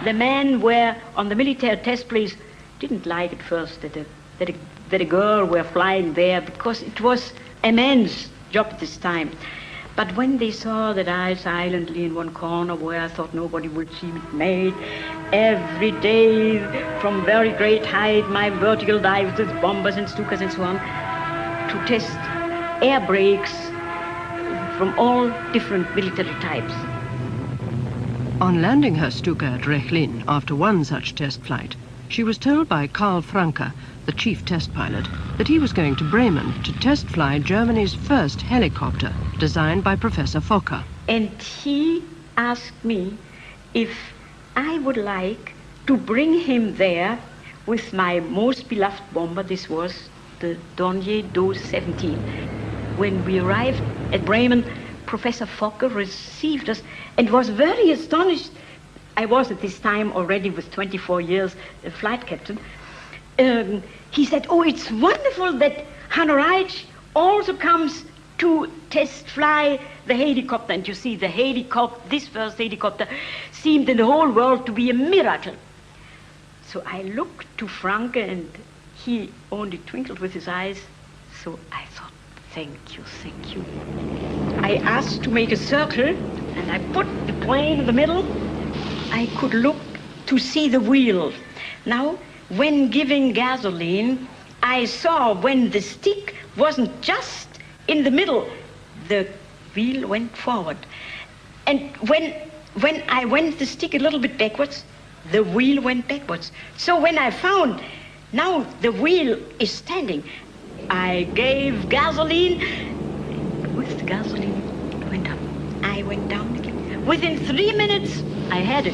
The men were on the military test place, didn't like at first that a girl were flying there, because it was a man's job at this time. But when they saw that I silently in one corner where I thought nobody would see me made, every day from very great height, my vertical dives with bombers and Stukas and so on, to test air brakes from all different military types. On landing her Stuka at Rechlin after one such test flight, she was told by Karl Franke, the chief test pilot, that he was going to Bremen to test fly Germany's first helicopter, designed by Professor Fokker. And he asked me if I would like to bring him there with my most beloved bomber. This was the Dornier Do 17. When we arrived at Bremen, Professor Fokker received us and was very astonished. I was at this time already with 24 years a flight captain. He said, "Oh, it's wonderful that Hanna Reitsch also comes to test fly the helicopter." And you see, the helicopter, this first helicopter, seemed in the whole world to be a miracle. So I looked to Franke and he only twinkled with his eyes. So I thought, thank you, thank you. I asked to make a circle and I put the plane in the middle. I could look to see the wheel. Now, when giving gasoline, I saw when the stick wasn't just in the middle, the wheel went forward. And when I went the stick a little bit backwards, the wheel went backwards. So when I found now the wheel is standing, I gave gasoline. With the gasoline, it went up. I went down again. Within 3 minutes, I had it.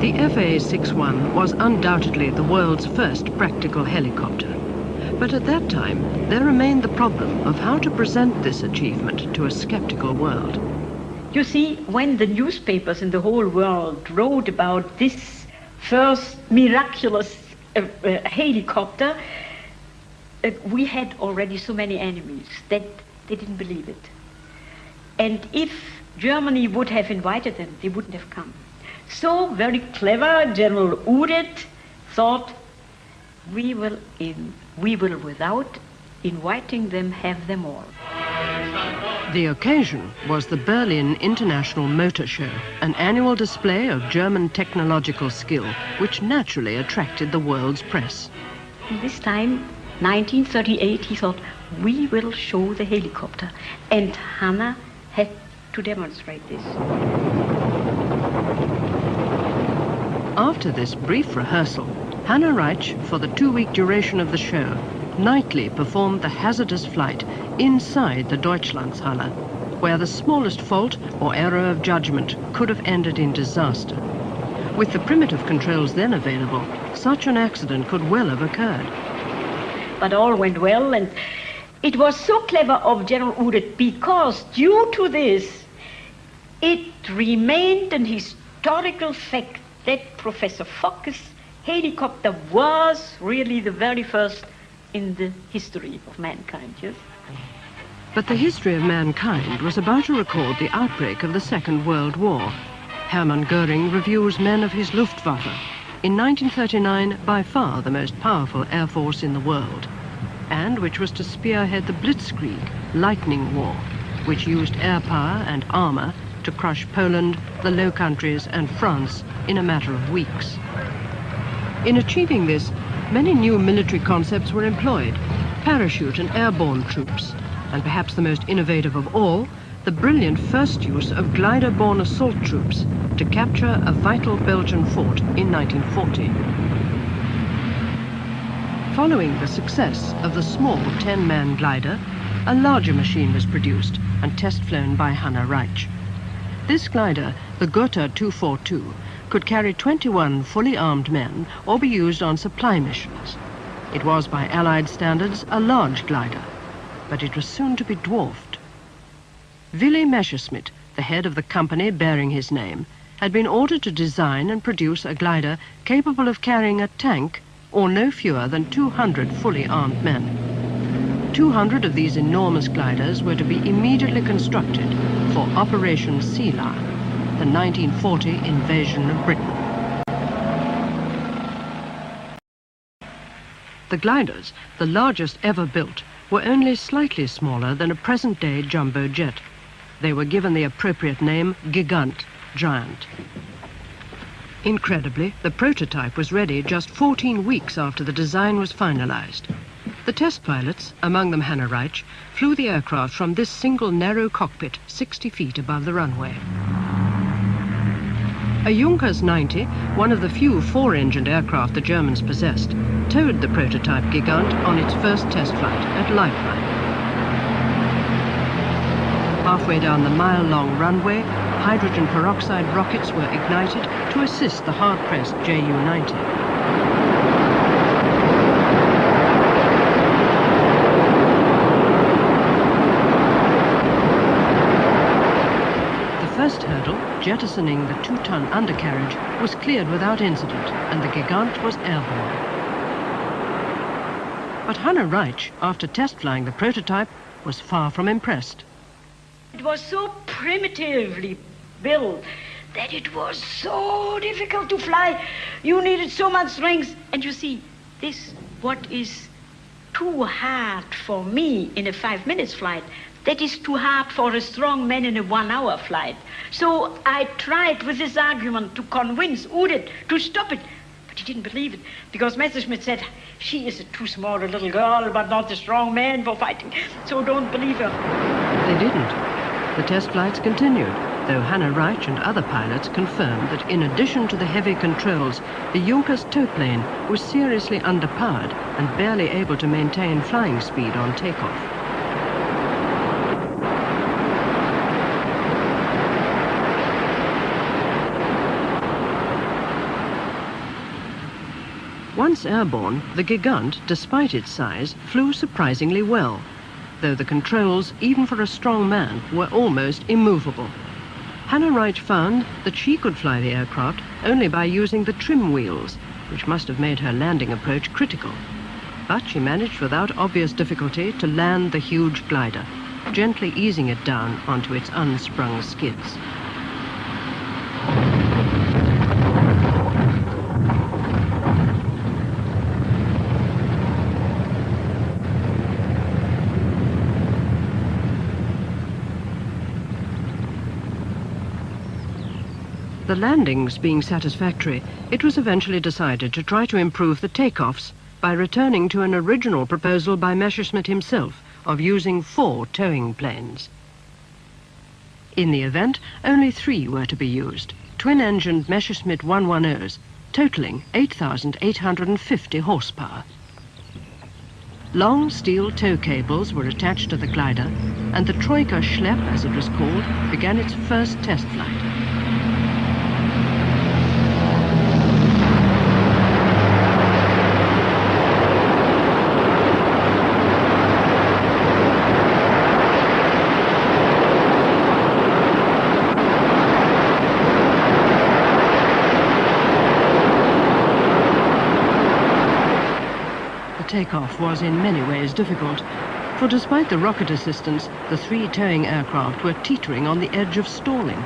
The FA-61 was undoubtedly the world's first practical helicopter. But at that time, there remained the problem of how to present this achievement to a skeptical world. You see, when the newspapers in the whole world wrote about this first miraculous helicopter, we had already so many enemies that they didn't believe it. And if Germany would have invited them, they wouldn't have come. So very clever General Udet thought, we will, without inviting them, have them all. The occasion was the Berlin International Motor Show, an annual display of German technological skill, which naturally attracted the world's press. And this time, 1938, he thought, we will show the helicopter. And Hanna had to demonstrate this. After this brief rehearsal, Hanna Reitsch, for the 2-week duration of the show, nightly performed the hazardous flight inside the Deutschlandshalle, where the smallest fault or error of judgment could have ended in disaster. With the primitive controls then available, such an accident could well have occurred. But all went well, and it was so clever of General Udet, because due to this, it remained an historical fact that Professor Fokker's helicopter was really the very first in the history of mankind, yes? But the history of mankind was about to record the outbreak of the Second World War. Hermann Göring reviews men of his Luftwaffe, in 1939 by far the most powerful air force in the world, and which was to spearhead the Blitzkrieg, lightning war, which used air power and armor to crush Poland, the Low Countries and France in a matter of weeks. In achieving this, many new military concepts were employed: parachute and airborne troops, and perhaps the most innovative of all, the brilliant first use of glider-borne assault troops to capture a vital Belgian fort in 1940. Following the success of the small 10-man glider, a larger machine was produced and test-flown by Hanna Reitsch. This glider, the Gotha 242, could carry 21 fully armed men or be used on supply missions. It was, by Allied standards, a large glider, but it was soon to be dwarfed. Willy Messerschmitt, the head of the company bearing his name, had been ordered to design and produce a glider capable of carrying a tank or no fewer than 200 fully armed men. 200 of these enormous gliders were to be immediately constructed for Operation Sea Lion, the 1940 invasion of Britain. The gliders, the largest ever built, were only slightly smaller than a present-day jumbo jet. They were given the appropriate name Gigant, giant. Incredibly, the prototype was ready just 14 weeks after the design was finalized. The test pilots, among them Hanna Reitsch, flew the aircraft from this single narrow cockpit 60 feet above the runway. A Junkers 90, one of the few four-engined aircraft the Germans possessed, towed the prototype Gigant on its first test flight at lifeline. Halfway down the mile-long runway, hydrogen peroxide rockets were ignited to assist the hard-pressed Ju-90. The first hurdle, jettisoning the 2-ton undercarriage, was cleared without incident, and the Gigant was airborne. But Hanna Reitsch, after test flying the prototype, was far from impressed. It was so primitively built that it was so difficult to fly. You needed so much strength. And you see, this, what is too hard for me in a 5 minutes flight, that is too hard for a strong man in a 1 hour flight. So I tried with this argument to convince Udit to stop it. But he didn't believe it, because Messerschmitt said, she is too small a little girl, but not a strong man for fighting, so don't believe her. They didn't. The test flights continued, though Hanna Reitsch and other pilots confirmed that in addition to the heavy controls, the Junkers towplane was seriously underpowered and barely able to maintain flying speed on takeoff. Once airborne, the Gigant, despite its size, flew surprisingly well, though the controls, even for a strong man, were almost immovable. Hanna Reitsch found that she could fly the aircraft only by using the trim wheels, which must have made her landing approach critical. But she managed without obvious difficulty to land the huge glider, gently easing it down onto its unsprung skids. The landings being satisfactory, it was eventually decided to try to improve the takeoffs by returning to an original proposal by Messerschmitt himself of using 4 towing planes. In the event, only 3 were to be used, twin-engined Messerschmitt 110s, totaling 8,850 horsepower. Long steel tow cables were attached to the glider, and the Troika Schlepp, as it was called, began its first test flight. Takeoff was in many ways difficult, for despite the rocket assistance, the 3 towing aircraft were teetering on the edge of stalling.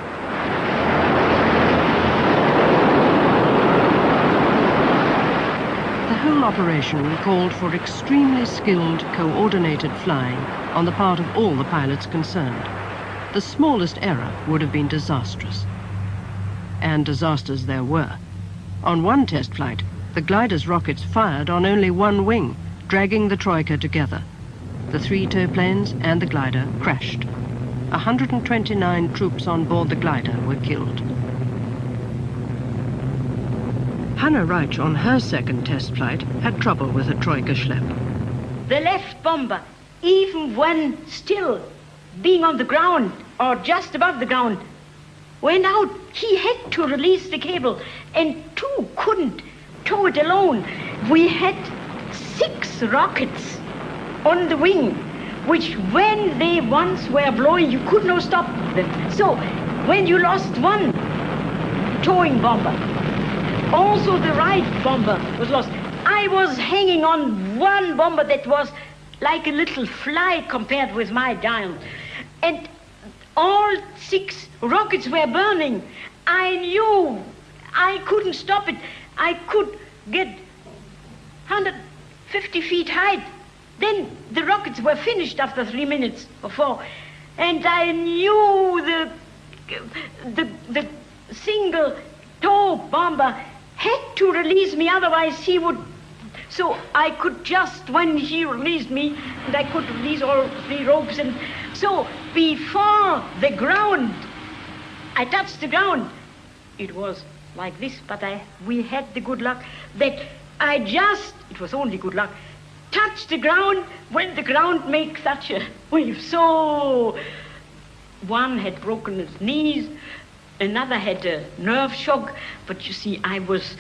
The whole operation called for extremely skilled, coordinated flying on the part of all the pilots concerned. The smallest error would have been disastrous. And disasters there were. On one test flight, the glider's rockets fired on only one wing, dragging the Troika together. The 3 tow planes and the glider crashed. 129 troops on board the glider were killed. Hanna Reitsch, on her second test flight, had trouble with the Troika Schlepp. The left bomber, even when still being on the ground or just above the ground, went out. He had to release the cable, and 2 couldn't tow it alone. We had 6 rockets on the wing, which when they once were blowing, you could not stop them. So when you lost one towing bomber, also the right bomber was lost. I was hanging on one bomber that was like a little fly compared with my giant. And all 6 rockets were burning. I knew I couldn't stop it. I could get 150 feet height. Then the rockets were finished after 3 minutes or 4. And I knew the single toe bomber had to release me, otherwise he would. So I could just, when he released me, and I could release all 3 ropes, and so before the ground, I touched the ground. It was like this, but we had the good luck that it was only good luck, touched the ground when the ground makes such a wave. So one had broken his knees, another had a nerve shock, but you see, I was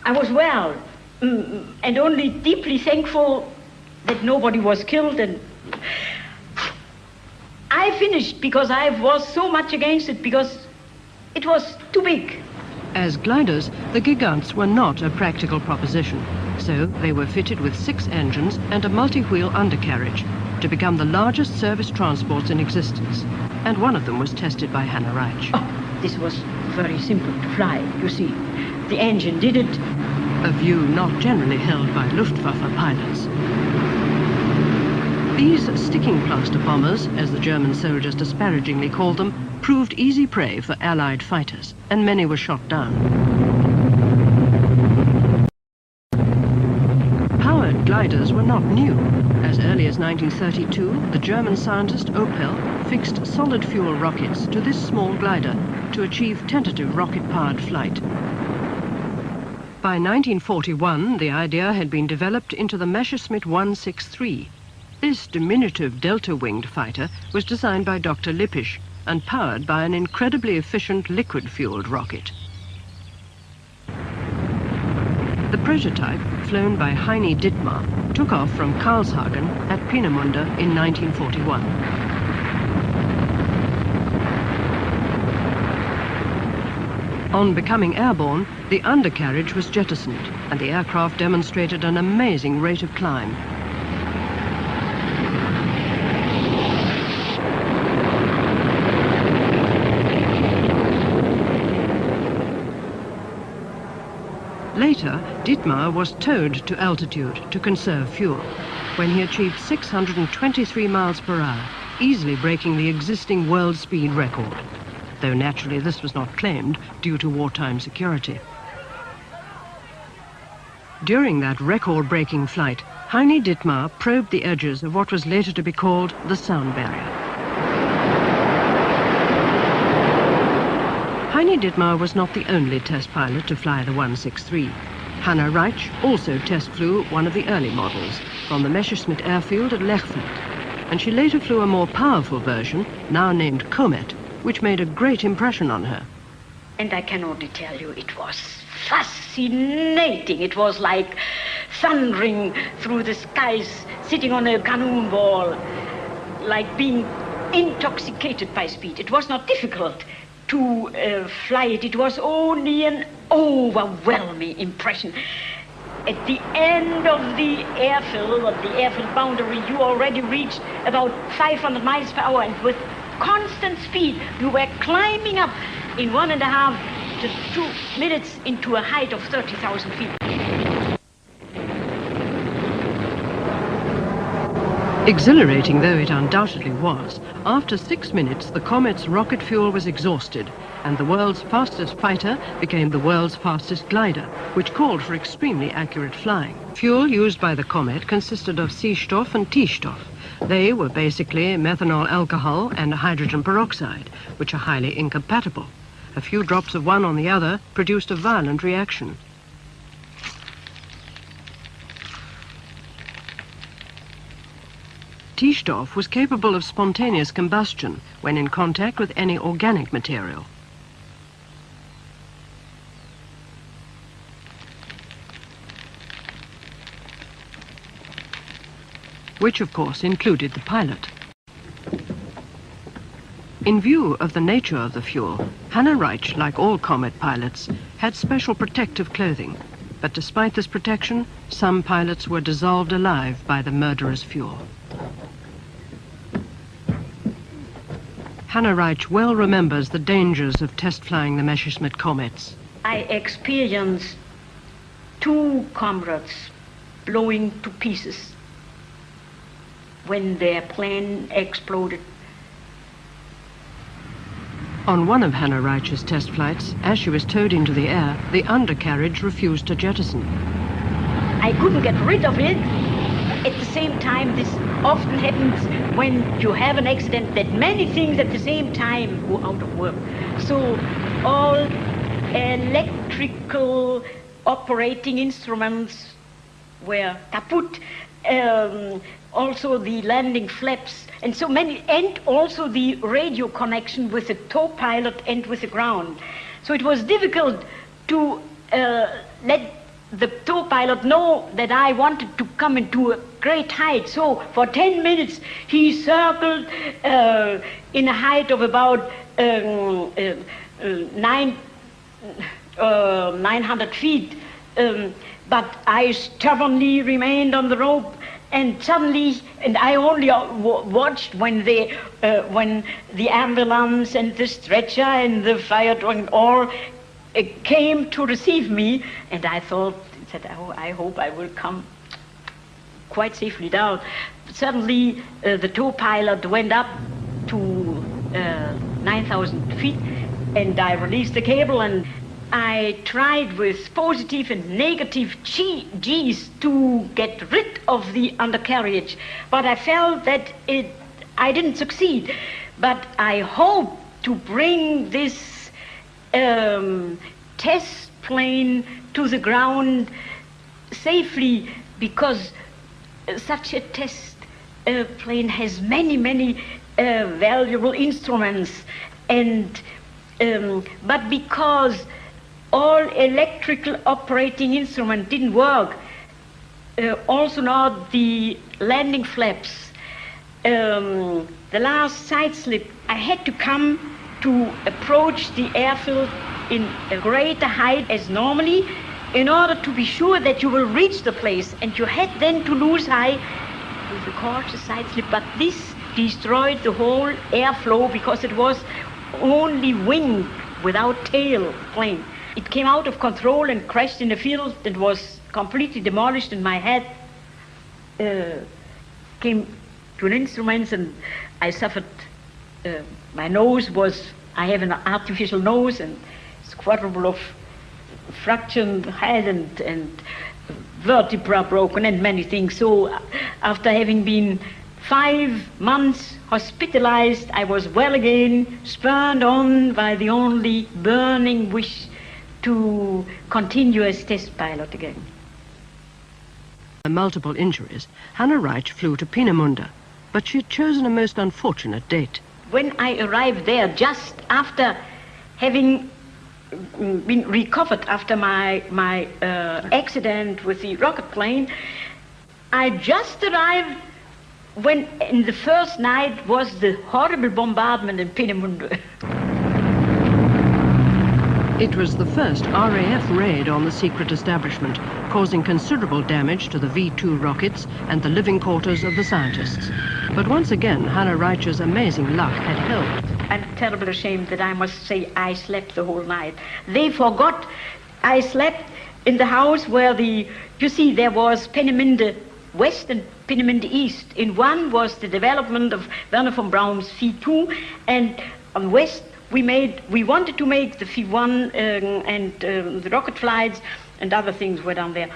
well, and only deeply thankful that nobody was killed. And I finished because I was so much against it, because it was too big. As gliders, the Gigants were not a practical proposition, so they were fitted with 6 engines and a multi-wheel undercarriage to become the largest service transports in existence, and one of them was tested by Hanna Reitsch. Oh, this was very simple to fly, you see. The engine did it. A view not generally held by Luftwaffe pilots. These sticking plaster bombers, as the German soldiers disparagingly called them, proved easy prey for Allied fighters, and many were shot down. Powered gliders were not new. As early as 1932, the German scientist Opel fixed solid fuel rockets to this small glider to achieve tentative rocket-powered flight. By 1941, the idea had been developed into the Messerschmitt 163. This diminutive delta-winged fighter was designed by Dr. Lippisch and powered by an incredibly efficient liquid-fueled rocket. The prototype, flown by Heini Dittmar, took off from Karlshagen at Peenemünde in 1941. On becoming airborne, the undercarriage was jettisoned, and the aircraft demonstrated an amazing rate of climb. Later, Dittmar was towed to altitude to conserve fuel, when he achieved 623 miles per hour, easily breaking the existing world speed record, though naturally this was not claimed due to wartime security. During that record-breaking flight, Heini Dittmar probed the edges of what was later to be called the sound barrier. Heini Dittmar was not the only test pilot to fly the 163. Hanna Reitsch also test flew one of the early models from the Messerschmitt airfield at Lechfeld, and she later flew a more powerful version, now named Comet, which made a great impression on her. And I can only tell you, it was fascinating. It was like thundering through the skies, sitting on a cannonball, like being intoxicated by speed. It was not difficult to fly it. It was only an overwhelming impression. At the end of the airfield boundary, you already reached about 500 miles per hour, and with constant speed, you were climbing up in 1.5 to 2 minutes into a height of 30,000 feet. Exhilarating though it undoubtedly was, after 6 minutes the Comet's rocket fuel was exhausted, and the world's fastest fighter became the world's fastest glider, which called for extremely accurate flying. Fuel used by the Comet consisted of C-Stoff and T-Stoff. They were basically methanol alcohol and hydrogen peroxide, which are highly incompatible. A few drops of one on the other produced a violent reaction. T-Stoff was capable of spontaneous combustion when in contact with any organic material. Which of course included the pilot. In view of the nature of the fuel, Hanna Reitsch, like all Comet pilots, had special protective clothing. But despite this protection, some pilots were dissolved alive by the murderous fuel. Hanna Reitsch well remembers the dangers of test flying the Messerschmitt comets. I experienced 2 comrades blowing to pieces when their plane exploded. On one of Hanna Reitsch's test flights, as she was towed into the air, the undercarriage refused to jettison. I couldn't get rid of it. At the same time, this often happens when you have an accident, that many things at the same time go out of work. So all electrical operating instruments were kaput. Also the landing flaps, and so many, and also the radio connection with the tow pilot and with the ground. So it was difficult to let the tow pilot know that I wanted to come into a great height. So for 10 minutes he circled in a height of about 900 feet. But I stubbornly remained on the rope, and suddenly, and I only watched when the ambulance and the stretcher and the fire truck all came to receive me, and I thought that, oh, I hope I will come quite safely down. Suddenly, the tow pilot went up to 9,000 feet, and I released the cable, and I tried with positive and negative G's to get rid of the undercarriage, but I felt that I didn't succeed. But I hope to bring this test plane to the ground safely, because such a test plane has many valuable instruments, and but because all electrical operating instruments didn't work, also not the landing flaps. The last side slip, I had to come to approach the airfield in a greater height as normally, in order to be sure that you will reach the place, and you had then to lose high with the cautious side slip. But this destroyed the whole airflow, because it was only wing without tail plane. It came out of control and crashed in the field. It was completely demolished, and my head came to an instrument, and I suffered. My nose was, I have an artificial nose, and it's quadruple of fractured head and vertebra broken and many things. So after having been 5 months hospitalized, I was well again, spurred on by the only burning wish to continue as test pilot again. Multiple injuries, Hanna Reitsch flew to Peenemünde, but she had chosen a most unfortunate date. When I arrived there, just after having been recovered after my accident with the rocket plane, I just arrived when in the first night was the horrible bombardment in Peenemünde. It was the first RAF raid on the secret establishment, causing considerable damage to the V-2 rockets and the living quarters of the scientists. But once again, Hanna Reitsch's amazing luck had held. I'm terribly ashamed that I must say I slept the whole night. They forgot I slept in the house where you see, there was Peenemünde West and Peenemünde East. In one was the development of Wernher von Braun's V-2, and on West we wanted to make the V-1 and the rocket flights and other things were down there.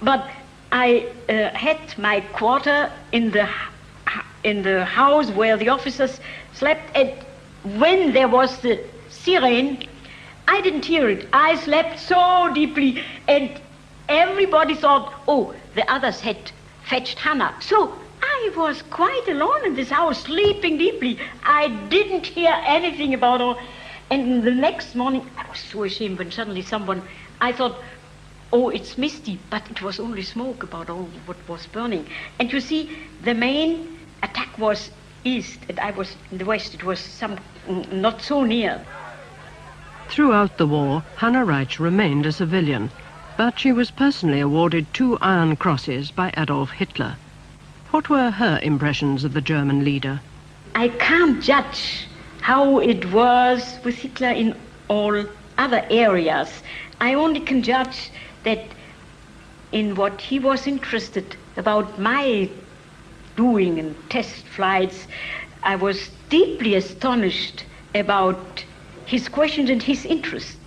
But I had my quarter in the house where the officers slept, and when there was the siren, I didn't hear it. I slept so deeply, and everybody thought, oh, the others had fetched Hanna. So I was quite alone in this house, sleeping deeply. I didn't hear anything about all. And the next morning, I was so ashamed when suddenly I thought, oh, it's misty, but it was only smoke about all what was burning. And you see, the main attack was east, and I was in the west. It was not so near. Throughout the war, Hanna Reitsch remained a civilian, but she was personally awarded 2 Iron Crosses by Adolf Hitler. What were her impressions of the German leader? I can't judge how it was with Hitler in all other areas. I only can judge that in what he was interested about my doing in test flights, I was deeply astonished about his questions and his interest.